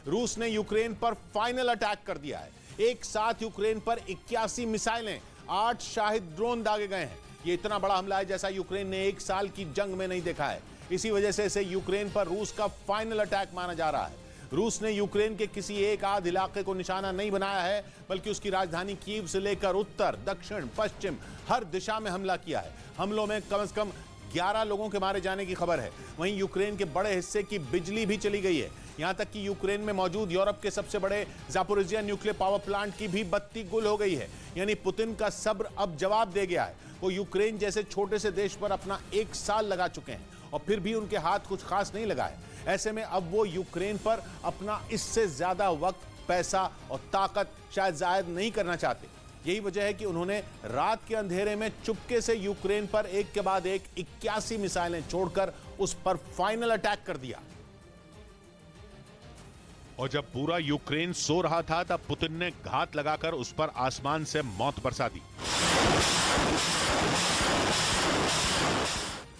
रूस ने यूक्रेन पर फाइनल अटैक कर दिया है। एक साथ यूक्रेन पर 81 मिसाइलें, 8 शाहिद ड्रोन दागे गए हैं। यह इतना बड़ा हमला है जैसा यूक्रेन ने 1 साल की जंग में नहीं देखा है। इसी वजह से इसे यूक्रेन पर रूस का फाइनल अटैक माना जा रहा है। रूस ने यूक्रेन के किसी एक आध इलाके को निशाना नहीं बनाया है, बल्कि उसकी राजधानी कीव से लेकर उत्तर, दक्षिण, पश्चिम हर दिशा में हमला किया है। हमलों में कम से कम 11 लोगों के मारे जाने की खबर है। वहीं यूक्रेन के बड़े हिस्से की बिजली भी चली गई है। यहां तक कि यूक्रेन में मौजूद यूरोप के सबसे बड़े ज़ापोरिज़िया न्यूक्लियर पावर प्लांट की भी बत्ती गुल हो गई है। यानी पुतिन का सब्र अब जवाब दे गया है। वो यूक्रेन जैसे छोटे से देश पर अपना 1 साल लगा चुके हैं और फिर भी उनके हाथ कुछ खास नहीं लगा है। ऐसे में अब वो यूक्रेन पर अपना इससे ज्यादा वक्त, पैसा और ताकत शायद जायद नहीं करना चाहते। यही वजह है कि उन्होंने रात के अंधेरे में चुपके से यूक्रेन पर एक के बाद एक 81 मिसाइलें छोड़कर उस पर फाइनल अटैक कर दिया। और जब पूरा यूक्रेन सो रहा था तब पुतिन ने घात लगाकर उस पर आसमान से मौत बरसा दी।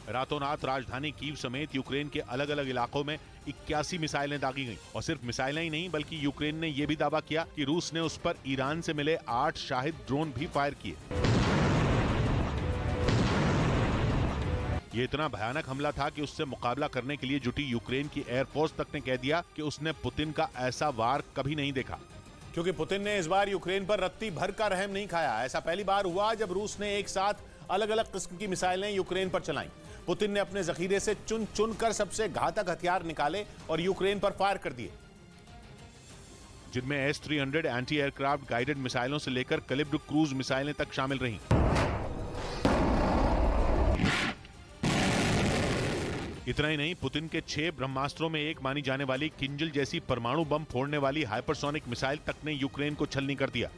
रातों रात राजधानी कीव समेत यूक्रेन के अलग अलग इलाकों में 81 मिसाइलें दागी गईं। और सिर्फ मिसाइलें ही नहीं, बल्कि यूक्रेन ने यह भी दावा किया कि रूस ने उस पर ईरान से मिले 8 शाहिद ड्रोन भी फायर किए। यह इतना भयानक हमला था कि उससे मुकाबला करने के लिए जुटी यूक्रेन की एयरफोर्स तक ने कह दिया कि उसने पुतिन का ऐसा वार कभी नहीं देखा। क्योंकि पुतिन ने इस बार यूक्रेन पर रत्ती भर का रहम नहीं खाया। ऐसा पहली बार हुआ जब रूस ने एक साथ अलग अलग किस्म की मिसाइलें यूक्रेन पर चलाईं। पुतिन ने अपने जखीरे से चुन चुन कर सबसे घातक हथियार निकाले और यूक्रेन पर फायर कर दिए, जिनमें S-300 एंटी एयरक्राफ्ट गाइडेड मिसाइलों से लेकर कैलिब्र क्रूज मिसाइलें तक शामिल रहीं। इतना ही नहीं, पुतिन के 6 ब्रह्मास्त्रों में एक मानी जाने वाली किंजल जैसी परमाणु बम फोड़ने वाली हाइपरसोनिक मिसाइल तक ने यूक्रेन को छलनी कर दिया।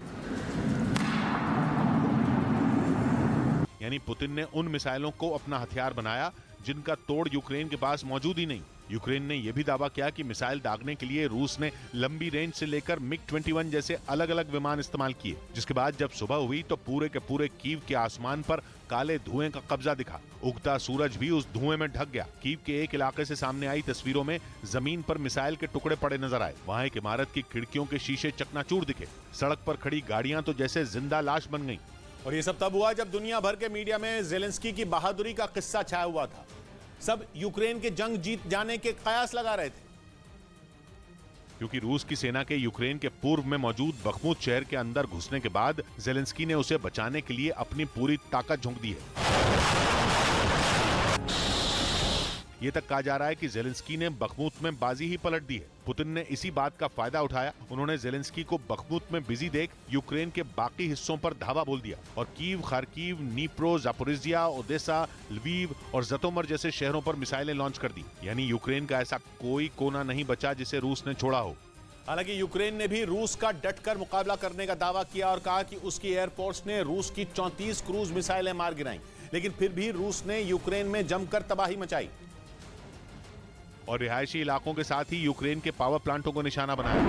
यानी पुतिन ने उन मिसाइलों को अपना हथियार बनाया जिनका तोड़ यूक्रेन के पास मौजूद ही नहीं। यूक्रेन ने यह भी दावा किया कि मिसाइल दागने के लिए रूस ने लंबी रेंज से लेकर MiG-21 जैसे अलग अलग विमान इस्तेमाल किए। जिसके बाद जब सुबह हुई तो पूरे के पूरे कीव के आसमान पर काले धुएं का कब्जा दिखा। उगता सूरज भी उस धुएं में ढक गया। कीव के एक इलाके से सामने आई तस्वीरों में जमीन पर मिसाइल के टुकड़े पड़े नजर आए। वहां एक इमारत की खिड़कियों के शीशे चकनाचूर दिखे। सड़क पर खड़ी गाड़ियां तो जैसे जिंदा लाश बन गईं। और ये सब तब हुआ जब दुनिया भर के मीडिया में ज़ेलेंस्की की बहादुरी का किस्सा छाया हुआ था। सब यूक्रेन के जंग जीत जाने के कयास लगा रहे थे, क्योंकि रूस की सेना के यूक्रेन के पूर्व में मौजूद बखमुत शहर के अंदर घुसने के बाद ज़ेलेंस्की ने उसे बचाने के लिए अपनी पूरी ताकत झोंक दी है। ये तक कहा जा रहा है कि ज़ेलेंस्की ने बखमुत में बाजी ही पलट दी है। पुतिन ने इसी बात का फायदा उठाया। उन्होंने ज़ेलेंस्की को बखमुत में बिजी देख यूक्रेन के बाकी हिस्सों पर धावा बोल दिया और Kyiv, Kharkiv, Dnipro, Zaporizhzhia, Odesa, Lviv और ज़टोमर जैसे शहरों पर मिसाइलें लॉन्च कर दी। यानी यूक्रेन का ऐसा कोई कोना नहीं बचा जिसे रूस ने छोड़ा हो। हालांकि यूक्रेन ने भी रूस का डटकर मुकाबला करने का दावा किया और कहा कि उसकी एयरफोर्स ने रूस की 34 क्रूज मिसाइलें मार गिराईं। लेकिन फिर भी रूस ने यूक्रेन में जमकर तबाही मचाई और रिहायशी इलाकों के साथ ही यूक्रेन के पावर प्लांटों को निशाना बनाया,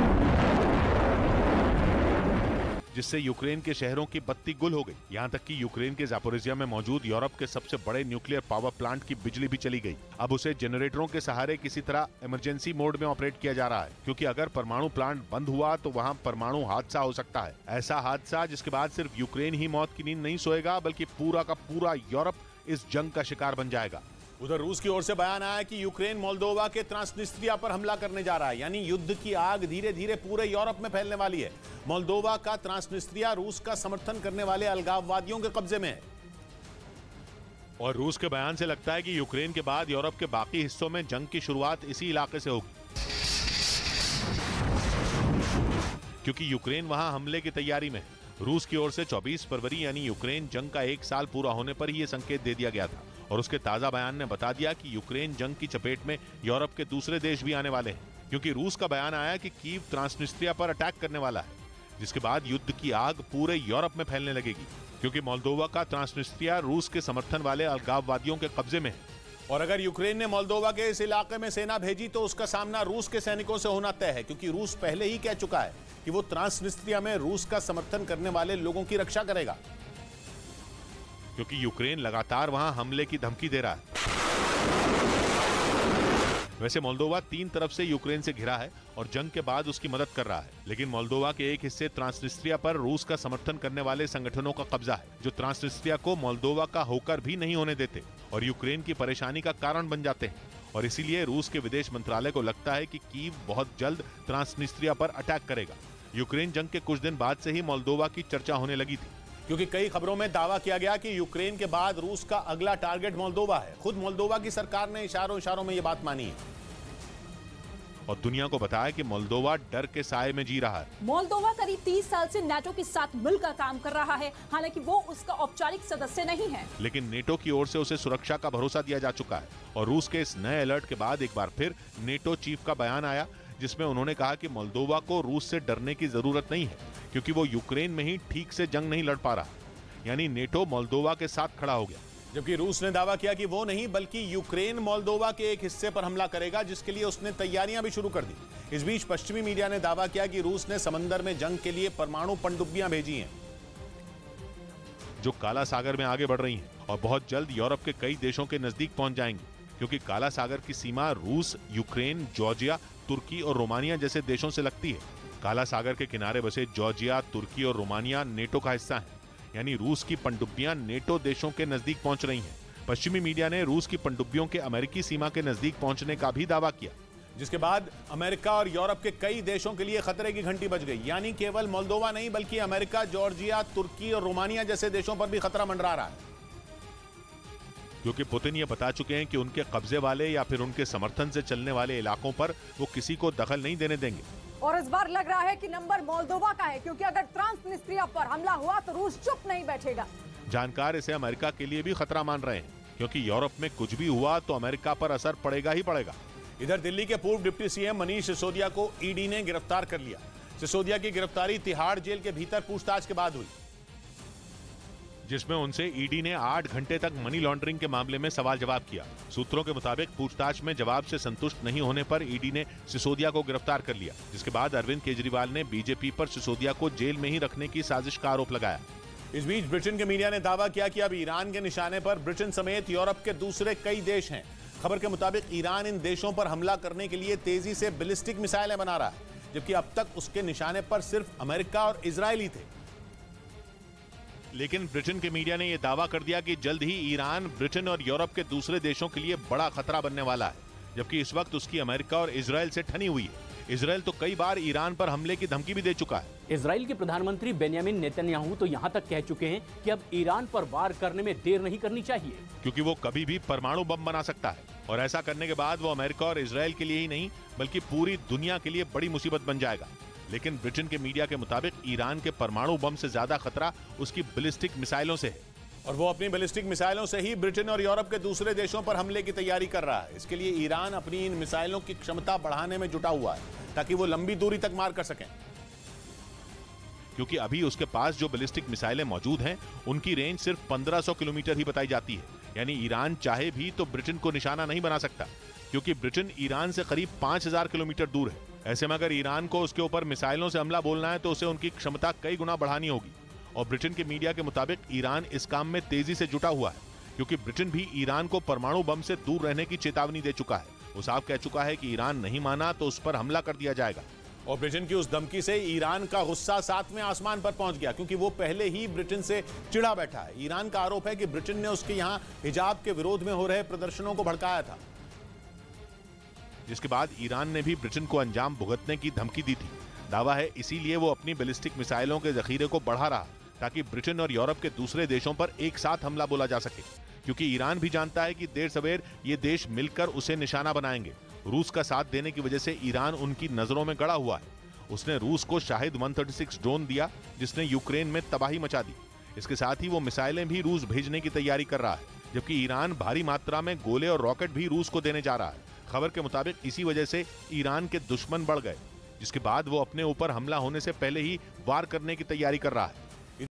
जिससे यूक्रेन के शहरों की बत्ती गुल हो गई। यहां तक कि यूक्रेन के ज़ापोरिज़िया में मौजूद यूरोप के सबसे बड़े न्यूक्लियर पावर प्लांट की बिजली भी चली गई। अब उसे जनरेटरों के सहारे किसी तरह इमरजेंसी मोड में ऑपरेट किया जा रहा है, क्योंकि अगर परमाणु प्लांट बंद हुआ तो वहां परमाणु हादसा हो सकता है। ऐसा हादसा जिसके बाद सिर्फ यूक्रेन ही मौत की नींद नहीं सोएगा, बल्कि पूरा का पूरा यूरोप इस जंग का शिकार बन जाएगा। उधर रूस की ओर से बयान आया कि यूक्रेन मोल्दोवा के ट्रांसनिस्ट्रिया पर हमला करने जा रहा है। यानी युद्ध की आग धीरे धीरे पूरे यूरोप में फैलने वाली है। मोल्दोवा का ट्रांसनिस्ट्रिया रूस का समर्थन करने वाले अलगाववादियों के कब्जे में है। और रूस के बयान से लगता है कि यूक्रेन के बाद यूरोप के बाकी हिस्सों में जंग की शुरुआत इसी इलाके से होगी, क्योंकि यूक्रेन वहां हमले की तैयारी में है। रूस की ओर से 24 फरवरी यानी यूक्रेन जंग का 1 साल पूरा होने पर ही यह संकेत दे दिया गया था और उसके ताजा बयान ने बता दिया कि यूक्रेन जंग की चपेट में यूरोप के दूसरे देश भी आने वाले हैं, क्योंकि रूस का बयान आया कि कीव ट्रांसनिस्ट्रिया पर अटैक करने वाला है, जिसके बाद युद्ध की आग पूरे यूरोप में फैलने लगेगी, क्योंकि मोल्दोवा का ट्रांसनिस्ट्रिया रूस के समर्थन वाले अलगाववादियों के कब्जे में है। और अगर यूक्रेन ने मोल्दोवा के इस इलाके में सेना भेजी तो उसका सामना रूस के सैनिकों से होना तय है, क्योंकि रूस पहले ही कह चुका है कि वो ट्रांसनिस्ट्रिया में रूस का समर्थन करने वाले लोगों की रक्षा करेगा, क्योंकि यूक्रेन लगातार वहां हमले की धमकी दे रहा है। वैसे मोल्दोवा 3 तरफ से यूक्रेन से घिरा है और जंग के बाद उसकी मदद कर रहा है, लेकिन मोल्दोवा के एक हिस्से ट्रांसनिस्ट्रिया पर रूस का समर्थन करने वाले संगठनों का कब्जा है, जो ट्रांसनिस्ट्रिया को मोल्दोवा का होकर भी नहीं होने देते और यूक्रेन की परेशानी का कारण बन जाते हैं। और इसीलिए रूस के विदेश मंत्रालय को लगता है कि कीव बहुत जल्द ट्रांसनिस्ट्रिया पर अटैक करेगा। यूक्रेन जंग के कुछ दिन बाद से ही मोल्दोवा की चर्चा होने लगी थी, क्योंकि कई खबरों में दावा किया गया कि यूक्रेन के बाद रूस का अगला टारगेट मोल्दोवा है। खुद मोल्दोवा की सरकार ने इशारों में यह बात मानी है और दुनिया को बताया कि मोल्दोवा डर के साए में जी रहा है। मोल्दोवा करीब 30 साल से नाटो के साथ मिलकर काम कर रहा है, हालांकि वो उसका औपचारिक सदस्य नहीं है, लेकिन नेटो की ओर से उसे सुरक्षा का भरोसा दिया जा चुका है। और रूस के इस नए अलर्ट के बाद एक बार फिर नेटो चीफ का बयान आया, जिसमें उन्होंने कहा कि मोल्दोवा को रूस से डरने की जरूरत नहीं है, क्योंकि वो यूक्रेन में ही ठीक से जंग नहीं लड़ पा रहा। यानी नेटो मोल्दोवा के साथ खड़ा हो गया। जबकि रूस ने दावा किया कि वो नहीं बल्कि यूक्रेन मोल्दोवा के एक हिस्से पर हमला करेगा, जिसके लिए उसने तैयारियां भी शुरू कर दी। इस बीच पश्चिमी मीडिया ने दावा किया कि रूस ने समंदर में जंग के लिए परमाणु पनडुब्बियां भेजी हैं, जो काला सागर में आगे बढ़ रही हैं और बहुत जल्द यूरोप के कई देशों के नजदीक पहुंच जाएंगी, क्योंकि काला सागर की सीमा रूस, यूक्रेन, जॉर्जिया, तुर्की और रोमानिया जैसे देशों से लगती है। काला सागर के किनारे बसे जॉर्जिया, तुर्की और रोमानिया नेटो का हिस्सा है, यानी रूस की पनडुब्बियां नेटो देशों के नजदीक पहुंच रही हैं। पश्चिमी मीडिया ने रूस की पनडुब्बियों के अमेरिकी सीमा के नजदीक पहुंचने का भी दावा किया, जिसके बाद अमेरिका और यूरोप के कई देशों के लिए खतरे की घंटी बज गई। यानी केवल मोल्दोवा नहीं बल्कि अमेरिका, जॉर्जिया, तुर्की और रोमानिया जैसे देशों पर भी खतरा मंडरा रहा है, क्योंकि पुतिन ये बता चुके हैं कि उनके कब्जे वाले या फिर उनके समर्थन से चलने वाले इलाकों पर वो किसी को दखल नहीं देने देंगे। और इस बार लग रहा है कि नंबर मोल्दोवा का है, क्योंकि अगर ट्रांसनिस्ट्रिया पर हमला हुआ तो रूस चुप नहीं बैठेगा। जानकार इसे अमेरिका के लिए भी खतरा मान रहे हैं, क्योंकि यूरोप में कुछ भी हुआ तो अमेरिका पर असर पड़ेगा ही पड़ेगा। इधर दिल्ली के पूर्व डिप्टी सीएम मनीष सिसोदिया को ईडी ने गिरफ्तार कर लिया। सिसोदिया की गिरफ्तारी तिहाड़ जेल के भीतर पूछताछ के बाद हुई, जिसमें उनसे ईडी ने 8 घंटे तक मनी लॉन्ड्रिंग के मामले में सवाल जवाब किया। सूत्रों के मुताबिक पूछताछ में जवाब से संतुष्ट नहीं होने पर ईडी ने सिसोदिया को गिरफ्तार कर लिया, जिसके बाद अरविंद केजरीवाल ने बीजेपी पर सिसोदिया को जेल में ही रखने की साजिश का आरोप लगाया। इस बीच ब्रिटेन के मीडिया ने दावा किया कि अब ईरान के निशाने पर ब्रिटेन समेत यूरोप के दूसरे कई देश हैं। खबर के मुताबिक ईरान इन देशों पर हमला करने के लिए तेजी से बैलिस्टिक मिसाइलें बना रहा है, जबकि अब तक उसके निशाने पर सिर्फ अमेरिका और इजराइल ही थे। लेकिन ब्रिटेन के मीडिया ने यह दावा कर दिया कि जल्द ही ईरान ब्रिटेन और यूरोप के दूसरे देशों के लिए बड़ा खतरा बनने वाला है, जबकि इस वक्त उसकी अमेरिका और इजराइल से ठनी हुई है। इजराइल तो कई बार ईरान पर हमले की धमकी भी दे चुका है। इजराइल के प्रधानमंत्री बेंयामिन नेतन्याहू तो यहाँ तक कह चुके हैं कि अब ईरान पर वार करने में देर नहीं करनी चाहिए, क्योंकि वो कभी भी परमाणु बम बना सकता है और ऐसा करने के बाद वो अमेरिका और इजराइल के लिए ही नहीं बल्कि पूरी दुनिया के लिए बड़ी मुसीबत बन जाएगा। लेकिन ब्रिटेन के मीडिया के मुताबिक ईरान के परमाणु बम से ज्यादा खतरा उसकी बैलिस्टिक मिसाइलों से है, और वो अपनी बैलिस्टिक मिसाइलों से ही ब्रिटेन और यूरोप के दूसरे देशों पर हमले की तैयारी कर रहा है। इसके लिए ईरान अपनी इन मिसाइलों की क्षमता बढ़ाने में जुटा हुआ है, ताकि वो लंबी दूरी तक मार कर सकें। क्योंकि अभी उसके पास जो बैलिस्टिक मिसाइलें मौजूद हैं, उनकी रेंज सिर्फ 1500 किलोमीटर ही बताई जाती है। यानी ईरान चाहे भी तो ब्रिटेन को निशाना नहीं बना सकता, क्योंकि ब्रिटेन ईरान से करीब 5000 किलोमीटर दूर है। ऐसे में अगर ईरान को उसके ऊपर मिसाइलों से हमला बोलना है तो उसे उनकी क्षमता कई गुना बढ़ानी होगी। और ब्रिटेन के मीडिया के मुताबिक ईरान इस काम में तेजी से जुटा हुआ है, क्योंकि ब्रिटेन भी ईरान को परमाणु बम से दूर रहने की चेतावनी दे चुका है। वो साफ कह चुका है कि ईरान नहीं माना तो उस पर हमला कर दिया जाएगा। और ब्रिटेन की उस धमकी से ईरान का गुस्सा 7वें आसमान पर पहुंच गया, क्योंकि वो पहले ही ब्रिटेन से चिढ़ा बैठा है। ईरान का आरोप है कि ब्रिटेन ने उसके यहां हिजाब के विरोध में हो रहे प्रदर्शनों को भड़काया था, जिसके बाद ईरान ने भी ब्रिटेन को अंजाम भुगतने की धमकी दी थी। दावा है इसीलिए वो अपनी बैलिस्टिक मिसाइलों के जखीरे को बढ़ा रहा, ताकि ब्रिटेन और यूरोप के दूसरे देशों पर एक साथ हमला बोला जा सके, क्योंकि ईरान भी जानता है कि देर सवेर ये देश मिलकर उसे निशाना बनाएंगे। रूस का साथ देने की वजह से ईरान उनकी नजरों में गड़ा हुआ है। उसने रूस को शाहिद 136 ड्रोन दिया, जिसने यूक्रेन में तबाही मचा दी। इसके साथ ही वो मिसाइलें भी रूस भेजने की तैयारी कर रहा है, जबकि ईरान भारी मात्रा में गोले और रॉकेट भी रूस को देने जा रहा है। खबर के मुताबिक इसी वजह से ईरान के दुश्मन बढ़ गए, जिसके बाद वो अपने ऊपर हमला होने से पहले ही वार करने की तैयारी कर रहा है।